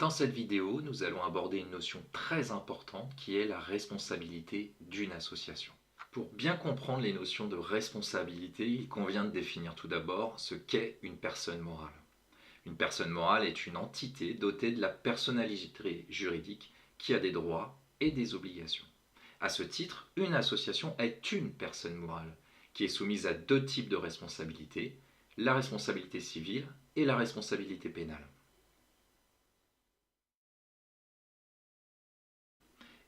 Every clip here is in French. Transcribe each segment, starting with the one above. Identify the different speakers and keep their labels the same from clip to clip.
Speaker 1: Dans cette vidéo, nous allons aborder une notion très importante qui est la responsabilité d'une association. Pour bien comprendre les notions de responsabilité, il convient de définir tout d'abord ce qu'est une personne morale. Une personne morale est une entité dotée de la personnalité juridique qui a des droits et des obligations. À ce titre, une association est une personne morale qui est soumise à deux types de responsabilités, la responsabilité civile et la responsabilité pénale.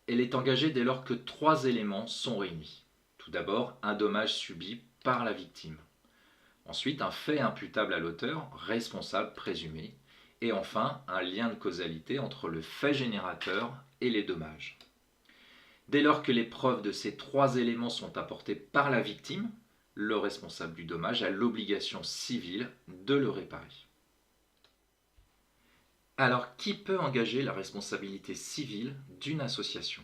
Speaker 1: Elle est engagée dès lors que trois éléments sont réunis. Tout d'abord, un dommage subi par la victime. Ensuite, un fait imputable à l'auteur, responsable présumé. Et enfin, un lien de causalité entre le fait générateur et les dommages. Dès lors que les preuves de ces trois éléments sont apportées par la victime, le responsable du dommage a l'obligation civile de le réparer. Alors, qui peut engager la responsabilité civile d'une association?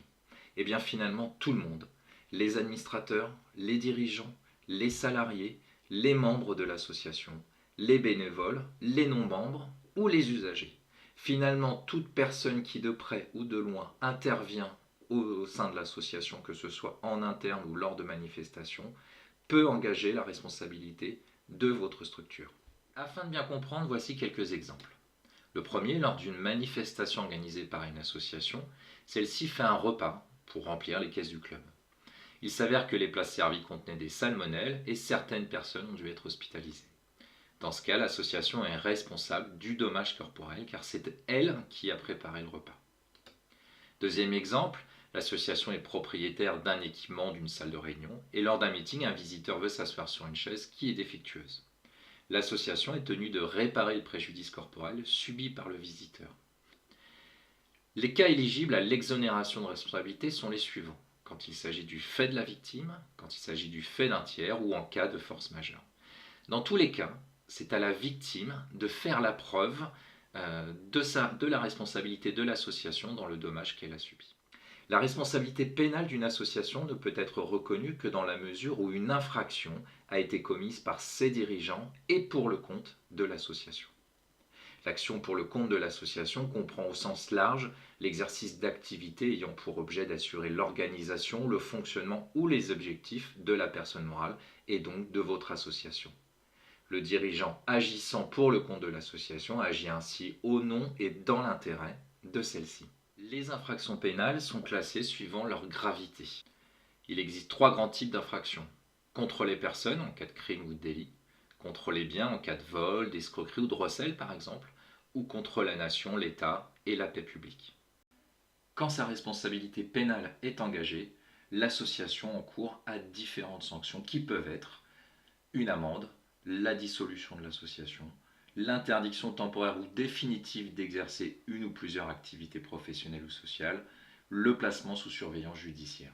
Speaker 1: Eh bien finalement tout le monde. Les administrateurs, les dirigeants, les salariés, les membres de l'association, les bénévoles, les non-membres ou les usagers. Finalement, toute personne qui de près ou de loin intervient au sein de l'association, que ce soit en interne ou lors de manifestations, peut engager la responsabilité de votre structure. Afin de bien comprendre, voici quelques exemples. Le premier, lors d'une manifestation organisée par une association, celle-ci fait un repas pour remplir les caisses du club. Il s'avère que les plats servis contenaient des salmonelles et certaines personnes ont dû être hospitalisées. Dans ce cas, l'association est responsable du dommage corporel car c'est elle qui a préparé le repas. Deuxième exemple, l'association est propriétaire d'un équipement d'une salle de réunion et lors d'un meeting, un visiteur veut s'asseoir sur une chaise qui est défectueuse. L'association est tenue de réparer le préjudice corporel subi par le visiteur. Les cas éligibles à l'exonération de responsabilité sont les suivants: quand il s'agit du fait de la victime, quand il s'agit du fait d'un tiers ou en cas de force majeure. Dans tous les cas, c'est à la victime de faire la preuve de la responsabilité de l'association dans le dommage qu'elle a subi. La responsabilité pénale d'une association ne peut être reconnue que dans la mesure où une infraction a été commise par ses dirigeants et pour le compte de l'association. L'action pour le compte de l'association comprend au sens large l'exercice d'activités ayant pour objet d'assurer l'organisation, le fonctionnement ou les objectifs de la personne morale et donc de votre association. Le dirigeant agissant pour le compte de l'association agit ainsi au nom et dans l'intérêt de celle-ci. Les infractions pénales sont classées suivant leur gravité. Il existe trois grands types d'infractions: contre les personnes en cas de crime ou de délit, contre les biens en cas de vol, d'escroquerie ou de recel par exemple, ou contre la nation, l'État et la paix publique. Quand sa responsabilité pénale est engagée, l'association encourt à différentes sanctions qui peuvent être une amende, la dissolution de l'association, l'interdiction temporaire ou définitive d'exercer une ou plusieurs activités professionnelles ou sociales, le placement sous surveillance judiciaire.